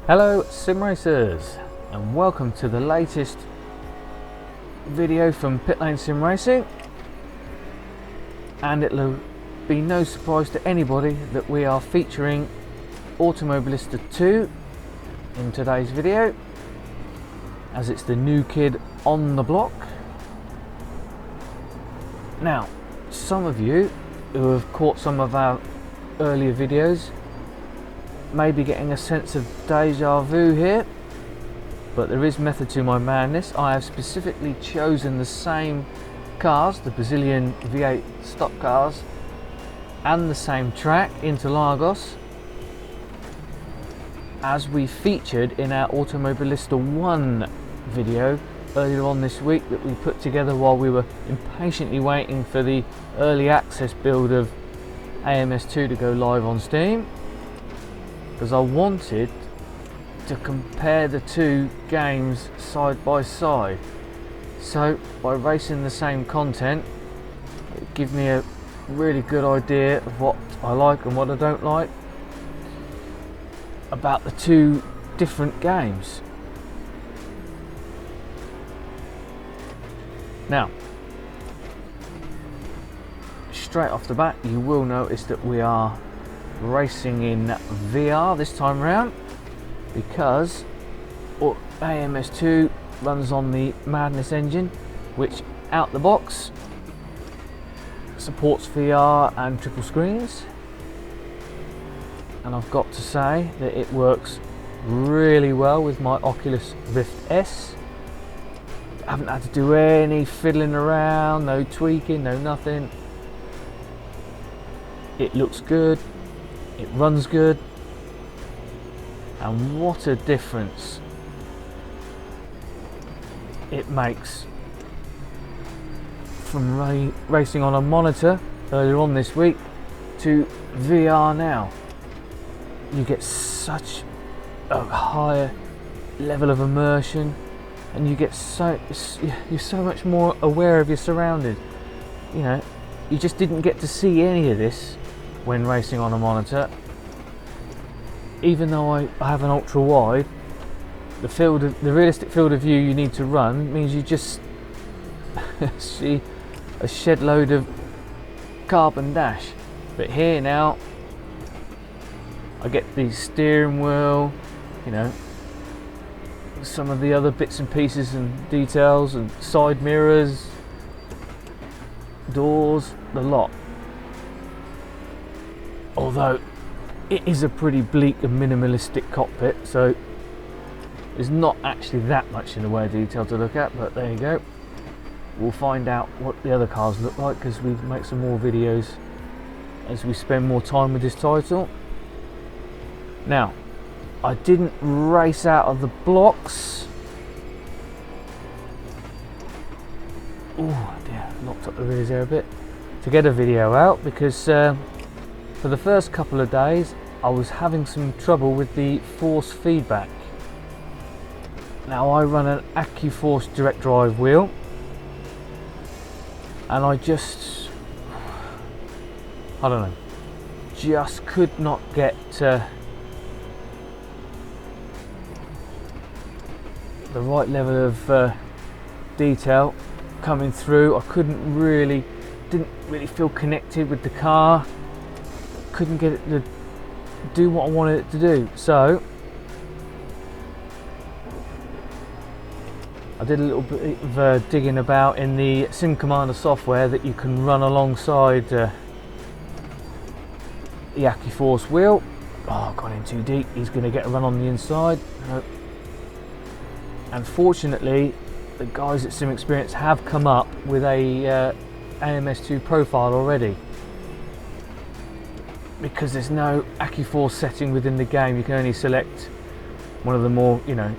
Hello sim racers, and welcome to the latest video from Pitlanes Sim Racing. And it'll be no surprise to anybody that we are featuring Automobilista 2 in today's video, as it's the new kid on the block. Now, some of you who have caught some of our earlier videos may be getting a sense of deja vu here, but there is method to my madness. I have specifically chosen the same cars, the Brazilian V8 stock cars, and the same track, Interlagos, as we featured in our Automobilista 1 video earlier on this week that we put together while we were impatiently waiting for the early access build of AMS2 to go live on Steam, because I wanted to compare the two games side by side. So by racing the same content, it gives me a really good idea of what I like and what I don't like about the two different games. Now, straight off the bat, you will notice that we are racing in VR this time round, because AMS2 runs on the Madness engine, which out the box supports VR and triple screens, and I've got to say that it works really well with my Oculus Rift S. I haven't had to do any fiddling around, no tweaking, no nothing. It looks good, it runs good, and what a difference it makes from racing on a monitor earlier on this week to VR now. You get such a higher level of immersion, and you get you're so much more aware of your surroundings. You know, you just didn't get to see any of this when racing on a monitor. Even though I have an ultra wide, the realistic field of view you need to run means you just see a shed load of carbon dash. But here now, I get the steering wheel, you know, some of the other bits and pieces and details, and side mirrors, doors, the lot. Although it is a pretty bleak and minimalistic cockpit, so there's not actually that much in the way of detail to look at, but there you go. We'll find out what the other cars look like as we make some more videos as we spend more time with this title. Now, I didn't race out of the blocks. Oh dear, knocked up the rears there a bit to get a video out, because for the first couple of days I was having some trouble with the force feedback. Now, I run an AccuForce direct drive wheel, and I don't know, just could not get the right level of detail coming through. I didn't really feel connected with the car, couldn't get it to do what I wanted it to do. So I did a little bit of digging about in the Sim Commander software that you can run alongside the AccuForce wheel. Oh, I've gone in too deep. He's going to get a run on the inside. No. And fortunately, the guys at Sim Experience have come up with a AMS2 profile already, because there's no AccuForce setting within the game. You can only select one of the more, you know,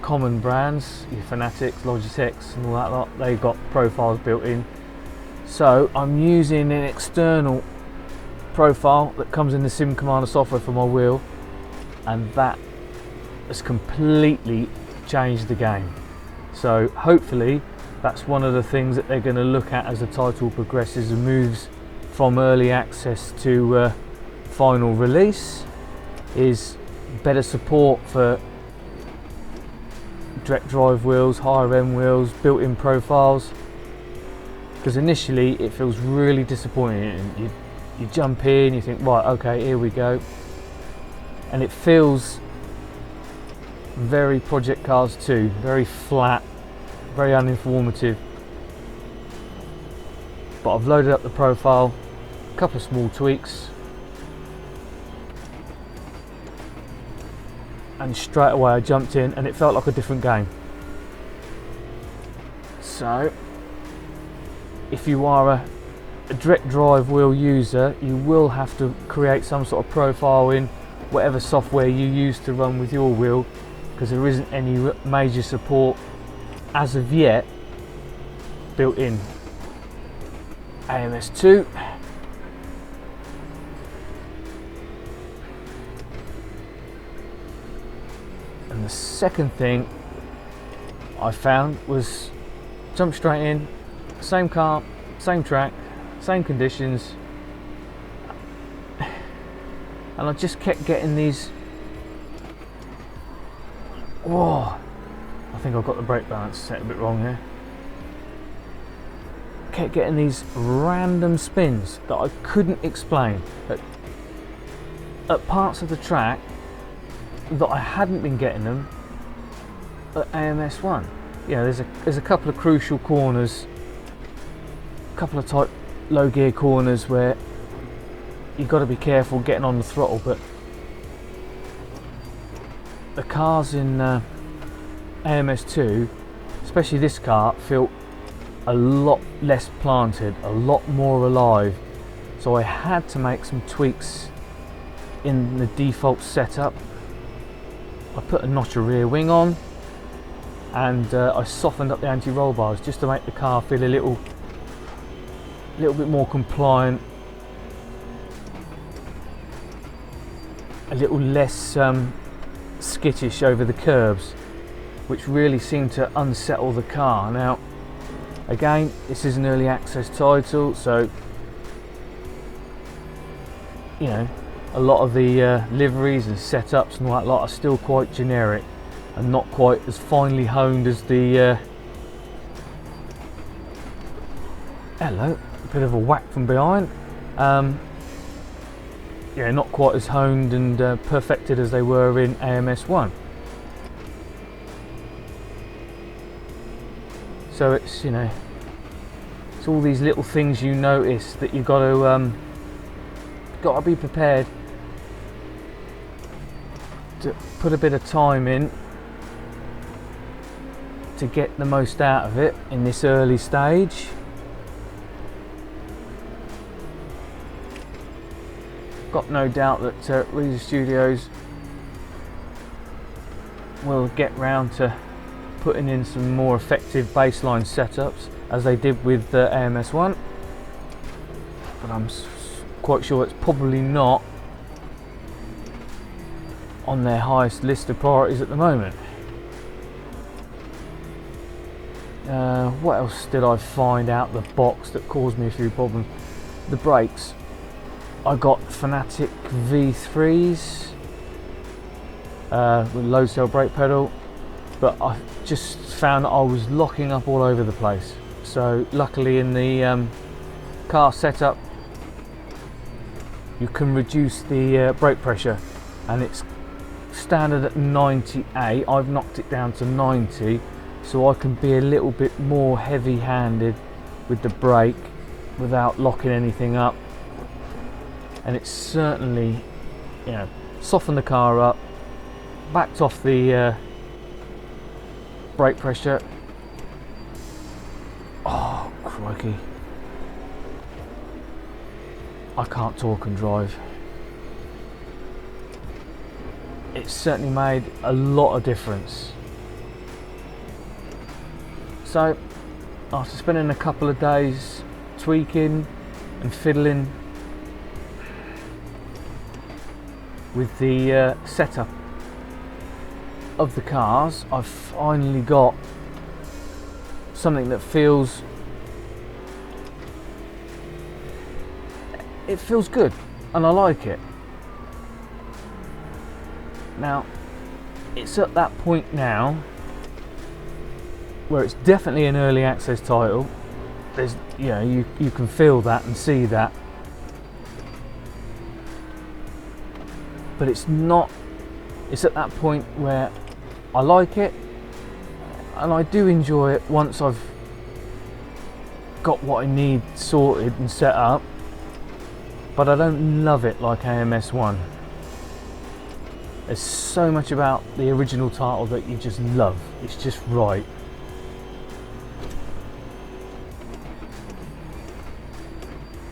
common brands, your Fanatics, Logitechs and all that lot. They've got profiles built in. So I'm using an external profile that comes in the Sim Commander software for my wheel, and that has completely changed the game. So hopefully that's one of the things that they're going to look at as the title progresses and moves from early access to final release, is better support for direct drive wheels, higher end wheels, built-in profiles, because initially it feels really disappointing. You jump in, you think, right, okay, here we go, and it feels very Project Cars 2, very flat, very uninformative. But I've loaded up the profile, a couple of small tweaks, and straight away I jumped in and it felt like a different game. So if you are a direct drive wheel user, you will have to create some sort of profile in whatever software you use to run with your wheel, because there isn't any major support as of yet built in. AMS2. And the second thing I found was jump straight in, same car, same track, same conditions, and I just kept getting these. Whoa, I think I've got the brake balance set a bit wrong here. Kept getting these random spins that I couldn't explain at parts of the track that I hadn't been getting them at AMS1. Yeah, there's a couple of crucial corners, a couple of tight low gear corners where you've got to be careful getting on the throttle, but the cars in AMS2, especially this car, feel a lot less planted, a lot more alive. So I had to make some tweaks in the default setup. I put a notcher rear wing on, and I softened up the anti-roll bars just to make the car feel a little bit more compliant, a little less skittish over the curbs, which really seemed to unsettle the car. Now again, this is an early access title, so you know, a lot of the liveries and setups and all that lot are still quite generic and not quite as finely honed as the hello, a bit of a whack from behind. Yeah, not quite as honed and perfected as they were in AMS1. So it's, you know, it's all these little things you notice that you've got to be prepared to put a bit of time in to get the most out of it in this early stage. Got no doubt that Reiza Studios will get round to putting in some more effective baseline setups as they did with AMS1, but I'm quite sure it's probably not on their highest list of priorities at the moment. What else did I find out the box that caused me a few problems? The brakes. I got Fanatic V3s with low cell brake pedal, but I just found that I was locking up all over the place. So luckily in the car setup you can reduce the brake pressure, and it's standard at 98. I've knocked it down to 90, so I can be a little bit more heavy-handed with the brake without locking anything up. And it's certainly, you know, softened the car up, backed off the brake pressure. Oh crikey, I can't talk and drive. It's certainly made a lot of difference. So after spending a couple of days tweaking and fiddling with the setup of the cars, I've finally got something that feels good, and I like it. Now, it's at that point now where it's definitely an early access title. There's, you know, you can feel that and see that, but it's not. It's at that point where I like it, and I do enjoy it once I've got what I need sorted and set up, but I don't love it like AMS1. There's so much about the original title that you just love. It's just right.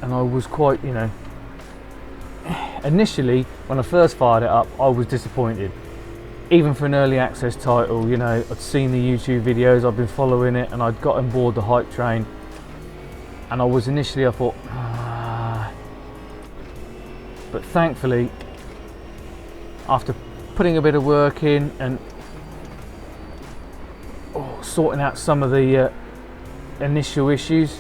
And I was quite, you know, initially when I first fired it up, I was disappointed. Even for an early access title, you know, I'd seen the YouTube videos, I'd been following it, and I'd got on board the hype train. And I was initially, I thought, but thankfully, after putting a bit of work in and sorting out some of the initial issues,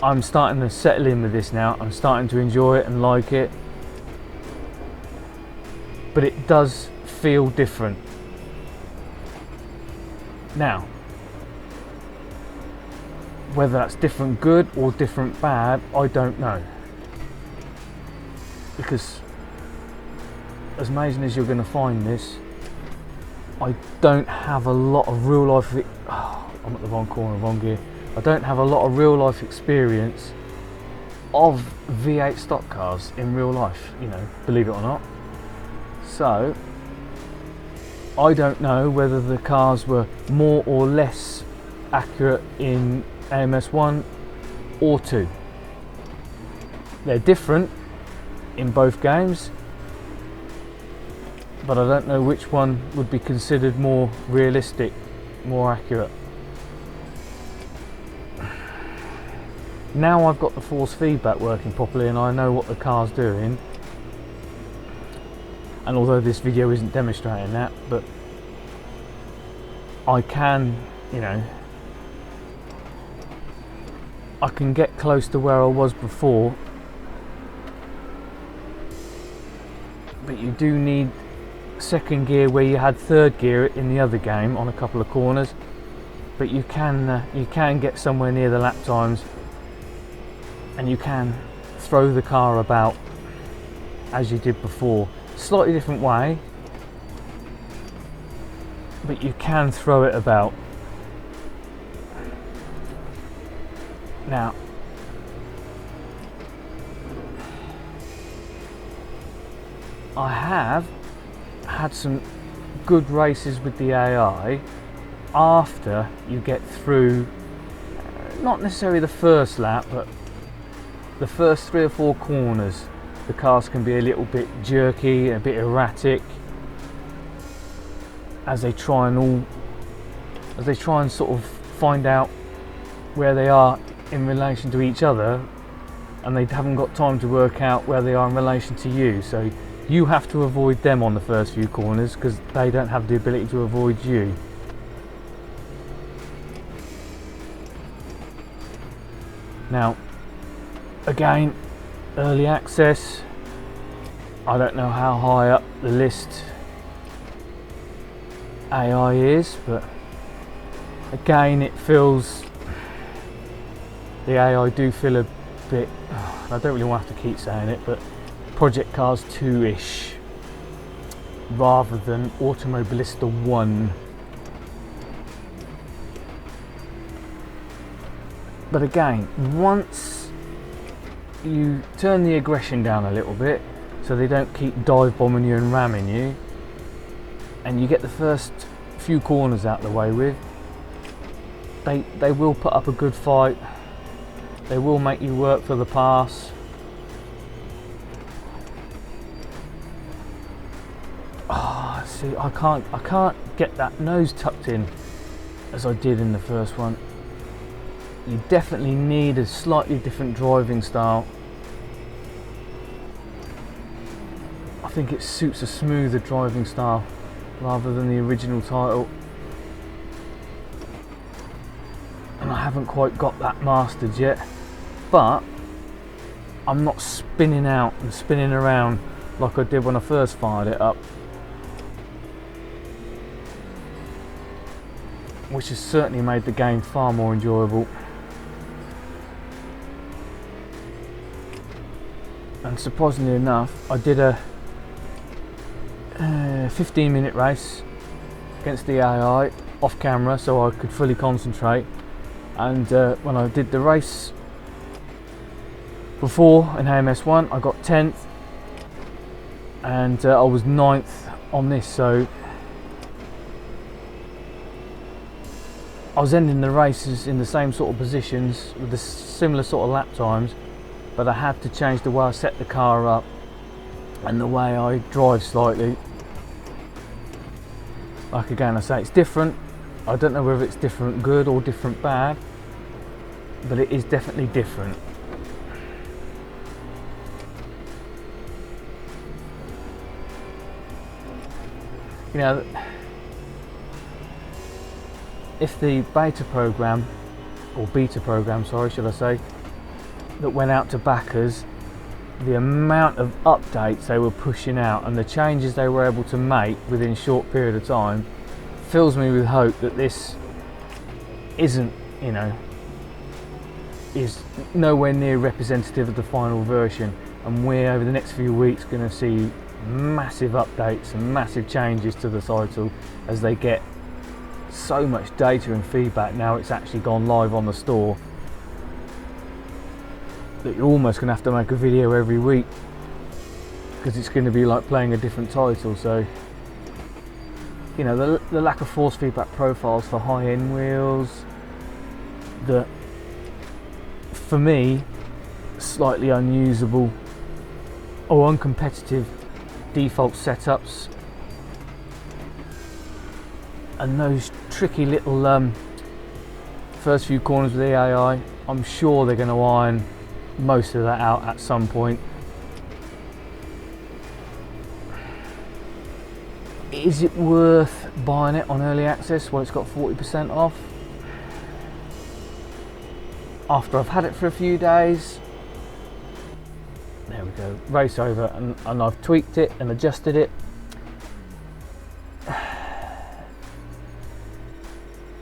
I'm starting to settle in with this now. I'm starting to enjoy it and like it, but it does feel different now. Whether that's different good or different bad, I don't know, because as amazing as you're going to find this, I don't have a lot of real life. I'm at the wrong corner, wrong gear. I don't have a lot of real life experience of V8 stock cars in real life, you know, believe it or not. So I don't know whether the cars were more or less accurate in AMS1 or 2. They're different in both games, but I don't know which one would be considered more realistic, more accurate. Now I've got the force feedback working properly and I know what the car's doing, and although this video isn't demonstrating that, but I can, you know, I can get close to where I was before, but you do need second gear where you had third gear in the other game on a couple of corners, but you can get somewhere near the lap times, and you can throw the car about as you did before. Slightly different way, but you can throw it about. Now, I have had some good races with the AI after you get through, not necessarily the first lap, but the first 3 or 4 corners. The cars can be a little bit jerky, a bit erratic, as they try and sort of find out where they are in relation to each other, and they haven't got time to work out where they are in relation to you. So you have to avoid them on the first few corners because they don't have the ability to avoid you. Now, again, early access, I don't know how high up the list AI is, but again, it feels, the AI do feel a bit, I don't really want to keep saying it, but Project Cars 2-ish rather than Automobilista 1. But again, once you turn the aggression down a little bit so they don't keep dive bombing you and ramming you, and you get the first few corners out of the way with, they will put up a good fight. They will make you work for the pass. See, I can't get that nose tucked in as I did in the first one. You definitely need a slightly different driving style. I think it suits a smoother driving style rather than the original title, and I haven't quite got that mastered yet, but I'm not spinning out and spinning around like I did when I first fired it up. which has certainly made the game far more enjoyable. And surprisingly enough, I did a 15-minute race against the AI off camera so I could fully concentrate, and when I did the race before in AMS1 I got 10th, and I was 9th on this, so I was ending the races in the same sort of positions with the similar sort of lap times, but I had to change the way I set the car up and the way I drive slightly. Like again, I say it's different. I don't know whether it's different good or different bad, but it is definitely different. You know, if the beta program, or beta program, sorry, should I say, that went out to backers, the amount of updates they were pushing out and the changes they were able to make within a short period of time fills me with hope that this isn't, you know, is nowhere near representative of the final version, and we're over the next few weeks going to see massive updates and massive changes to the title as they get so much data and feedback. Now it's actually gone live on the store that you're almost going to have to make a video every week, because it's going to be like playing a different title. So, you know, the lack of force feedback profiles for high-end wheels, the, for me, slightly unusable or uncompetitive default setups, and those tricky little first few corners with the AI, I'm sure they're going to iron most of that out at some point. Is it worth buying it on early access? Well, it's got 40% off. After I've had it for a few days, there we go, race over, and I've tweaked it and adjusted it.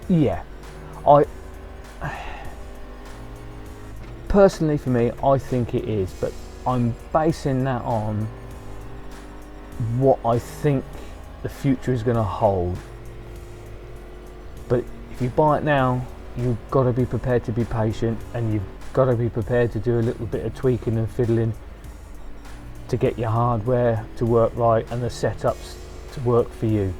Yeah, personally, for me, I think it is, but I'm basing that on what I think the future is going to hold. But if you buy it now, you've got to be prepared to be patient, and you've got to be prepared to do a little bit of tweaking and fiddling to get your hardware to work right and the setups to work for you.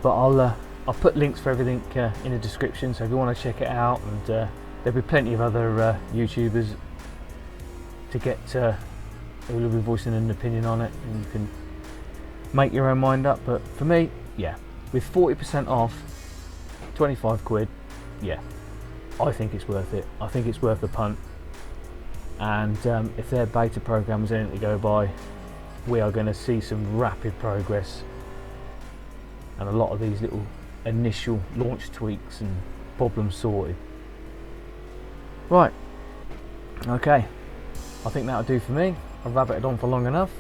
But I'll put links for everything in the description, so if you want to check it out, and there'll be plenty of other YouTubers to get who will be voicing an opinion on it, and you can make your own mind up. But for me, yeah, with 40% off, 25 quid, yeah, I think it's worth it. I think it's worth the punt. And if their beta program is anything to go by, we are going to see some rapid progress, and a lot of these little initial launch tweaks and problems sorted. Right, okay, I think that'll do for me. I've rabbited on for long enough.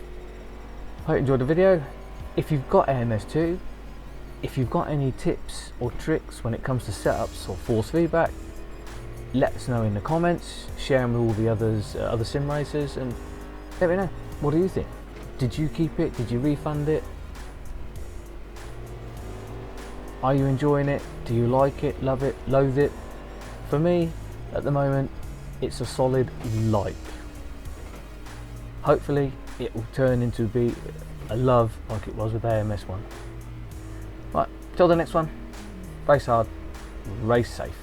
Hope you enjoyed the video. If you've got AMS2, if you've got any tips or tricks when it comes to setups or force feedback, let us know in the comments. Share them with all the others, other sim racers, and let me know. What do you think? Did you keep it? Did you refund it? Are you enjoying it? Do you like it, love it, loathe it? For me, at the moment, it's a solid like. Hopefully it will turn into be a love like it was with AMS1. Right, till the next one, race hard, race safe.